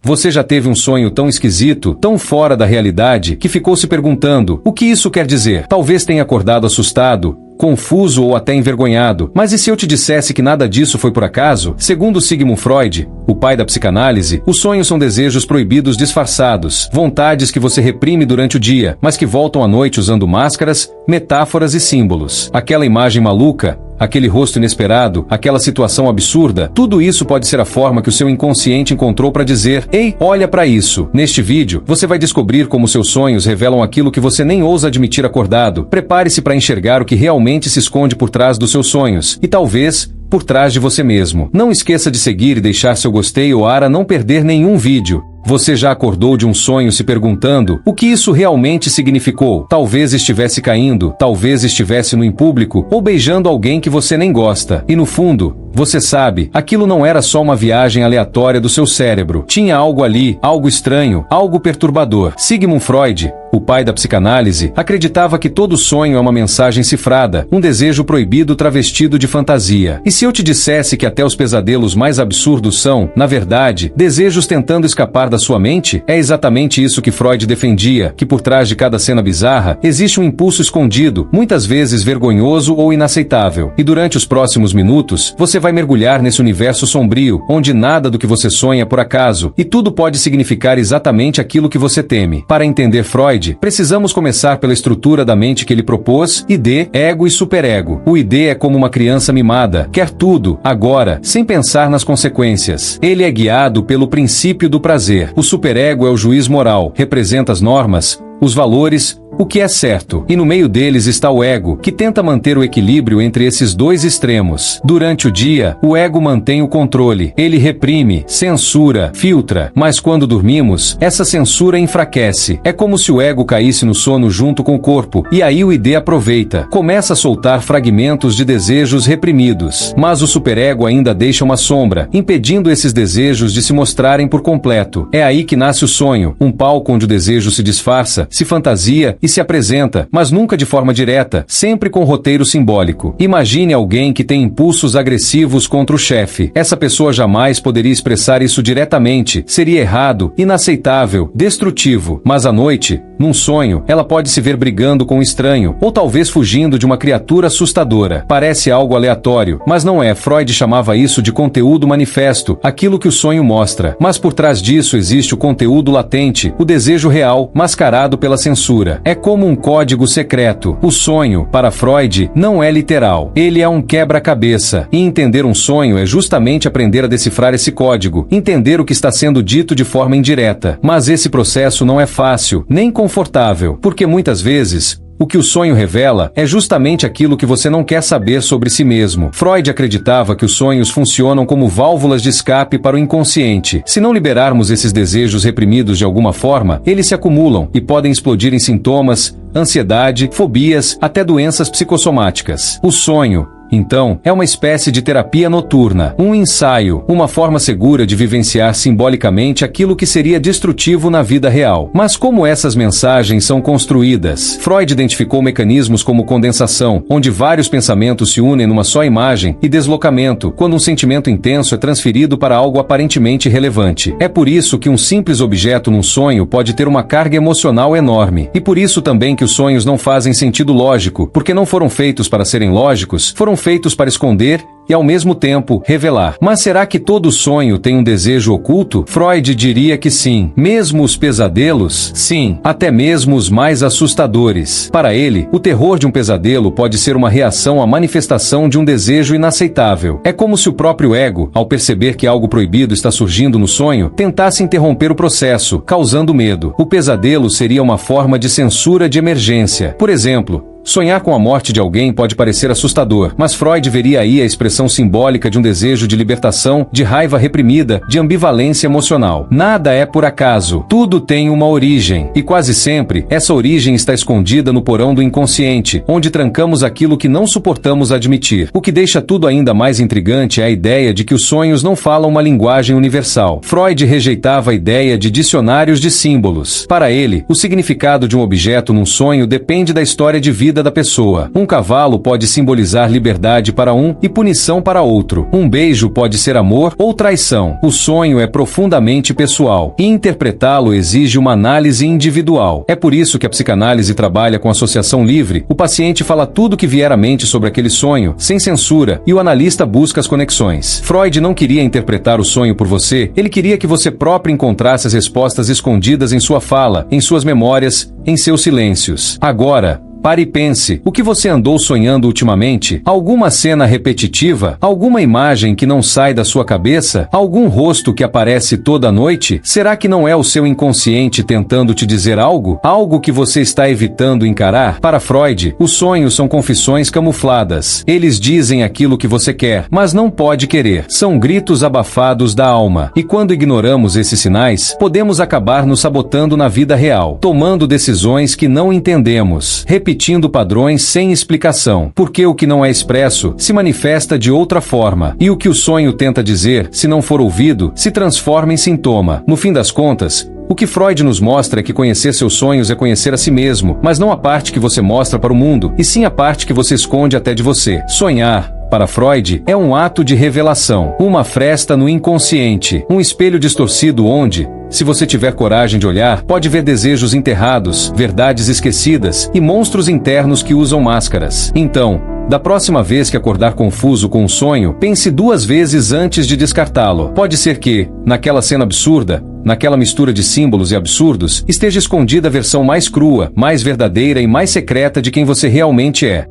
Você já teve um sonho tão esquisito, tão fora da realidade, que ficou se perguntando: o que isso quer dizer? Talvez tenha acordado assustado, confuso ou até envergonhado. Mas e se eu te dissesse que nada disso foi por acaso? Segundo Sigmund Freud, o pai da psicanálise, os sonhos são desejos proibidos disfarçados, vontades que você reprime durante o dia, mas que voltam à noite usando máscaras, metáforas e símbolos. Aquela imagem maluca, aquele rosto inesperado, aquela situação absurda, tudo isso pode ser a forma que o seu inconsciente encontrou para dizer: ei, olha para isso. Neste vídeo, você vai descobrir como seus sonhos revelam aquilo que você nem ousa admitir acordado. Prepare-se para enxergar o que realmente se esconde por trás dos seus sonhos, e talvez por trás de você mesmo. Não esqueça de seguir e deixar seu gostei para não perder nenhum vídeo. Você já acordou de um sonho se perguntando o que isso realmente significou? Talvez estivesse caindo, talvez estivesse no em público ou beijando alguém que você nem gosta. E no fundo, você sabe, aquilo não era só uma viagem aleatória do seu cérebro. Tinha algo ali, algo estranho, algo perturbador. Sigmund Freud, o pai da psicanálise, acreditava que todo sonho é uma mensagem cifrada, um desejo proibido travestido de fantasia. E se eu te dissesse que até os pesadelos mais absurdos são, na verdade, desejos tentando escapar da sua mente? É exatamente isso que Freud defendia, que por trás de cada cena bizarra, existe um impulso escondido, muitas vezes vergonhoso ou inaceitável. E durante os próximos minutos, você vai mergulhar nesse universo sombrio, onde nada do que você sonha é por acaso, e tudo pode significar exatamente aquilo que você teme. Para entender Freud, precisamos começar pela estrutura da mente que ele propôs: id, ego e superego. O id é como uma criança mimada, quer tudo, agora, sem pensar nas consequências. Ele é guiado pelo princípio do prazer. O superego é o juiz moral, representa as normas, os valores, o que é certo. E no meio deles está o ego, que tenta manter o equilíbrio entre esses dois extremos. Durante o dia, o ego mantém o controle. Ele reprime, censura, filtra. Mas quando dormimos, essa censura enfraquece. É como se o ego caísse no sono junto com o corpo. E aí o id aproveita. Começa a soltar fragmentos de desejos reprimidos. Mas o superego ainda deixa uma sombra, impedindo esses desejos de se mostrarem por completo. É aí que nasce o sonho, um palco onde o desejo se disfarça, se fantasia e se apresenta, mas nunca de forma direta, sempre com roteiro simbólico. Imagine alguém que tem impulsos agressivos contra o chefe. Essa pessoa jamais poderia expressar isso diretamente. Seria errado, inaceitável, destrutivo. Mas à noite, num sonho, ela pode se ver brigando com um estranho, ou talvez fugindo de uma criatura assustadora. Parece algo aleatório, mas não é. Freud chamava isso de conteúdo manifesto, aquilo que o sonho mostra. Mas por trás disso existe o conteúdo latente, o desejo real, mascarado pela censura. É como um código secreto. O sonho, para Freud, não é literal. Ele é um quebra-cabeça. E entender um sonho é justamente aprender a decifrar esse código, entender o que está sendo dito de forma indireta. Mas esse processo não é fácil, nem confortável, porque muitas vezes o que o sonho revela é justamente aquilo que você não quer saber sobre si mesmo. Freud acreditava que os sonhos funcionam como válvulas de escape para o inconsciente. Se não liberarmos esses desejos reprimidos de alguma forma, eles se acumulam e podem explodir em sintomas, ansiedade, fobias, até doenças psicossomáticas. O sonho, então, é uma espécie de terapia noturna, um ensaio, uma forma segura de vivenciar simbolicamente aquilo que seria destrutivo na vida real. Mas como essas mensagens são construídas? Freud identificou mecanismos como condensação, onde vários pensamentos se unem numa só imagem, e deslocamento, quando um sentimento intenso é transferido para algo aparentemente relevante. É por isso que um simples objeto num sonho pode ter uma carga emocional enorme. E por isso também que os sonhos não fazem sentido lógico, porque não foram feitos para serem lógicos, foram feitos para esconder e ao mesmo tempo revelar. Mas será que todo sonho tem um desejo oculto? Freud diria que sim. Mesmo os pesadelos? Sim. Até mesmo os mais assustadores. Para ele, o terror de um pesadelo pode ser uma reação à manifestação de um desejo inaceitável. É como se o próprio ego, ao perceber que algo proibido está surgindo no sonho, tentasse interromper o processo, causando medo. O pesadelo seria uma forma de censura de emergência. Por exemplo, sonhar com a morte de alguém pode parecer assustador, mas Freud veria aí a expressão simbólica de um desejo de libertação, de raiva reprimida, de ambivalência emocional. Nada é por acaso. Tudo tem uma origem. E quase sempre, essa origem está escondida no porão do inconsciente, onde trancamos aquilo que não suportamos admitir. O que deixa tudo ainda mais intrigante é a ideia de que os sonhos não falam uma linguagem universal. Freud rejeitava a ideia de dicionários de símbolos. Para ele, o significado de um objeto num sonho depende da história de vida vida da pessoa. Um cavalo pode simbolizar liberdade para um e punição para outro. Um beijo pode ser amor ou traição. O sonho é profundamente pessoal e interpretá-lo exige uma análise individual. É por isso que a psicanálise trabalha com associação livre. O paciente fala tudo que vier à mente sobre aquele sonho, sem censura, e o analista busca as conexões. Freud não queria interpretar o sonho por você, ele queria que você próprio encontrasse as respostas escondidas em sua fala, em suas memórias, em seus silêncios. Agora, pare e pense, o que você andou sonhando ultimamente? Alguma cena repetitiva? Alguma imagem que não sai da sua cabeça? Algum rosto que aparece toda noite? Será que não é o seu inconsciente tentando te dizer algo? Algo que você está evitando encarar? Para Freud, os sonhos são confissões camufladas. Eles dizem aquilo que você quer, mas não pode querer. São gritos abafados da alma. E quando ignoramos esses sinais, podemos acabar nos sabotando na vida real, tomando decisões que não entendemos, repetindo padrões sem explicação, porque o que não é expresso se manifesta de outra forma, e o que o sonho tenta dizer, se não for ouvido, se transforma em sintoma. No fim das contas, o que Freud nos mostra é que conhecer seus sonhos é conhecer a si mesmo, mas não a parte que você mostra para o mundo, e sim a parte que você esconde até de você. Sonhar, para Freud, é um ato de revelação, uma fresta no inconsciente, um espelho distorcido onde, se você tiver coragem de olhar, pode ver desejos enterrados, verdades esquecidas e monstros internos que usam máscaras. Então, da próxima vez que acordar confuso com um sonho, pense 2 vezes antes de descartá-lo. Pode ser que, naquela cena absurda, naquela mistura de símbolos e absurdos, esteja escondida a versão mais crua, mais verdadeira e mais secreta de quem você realmente é.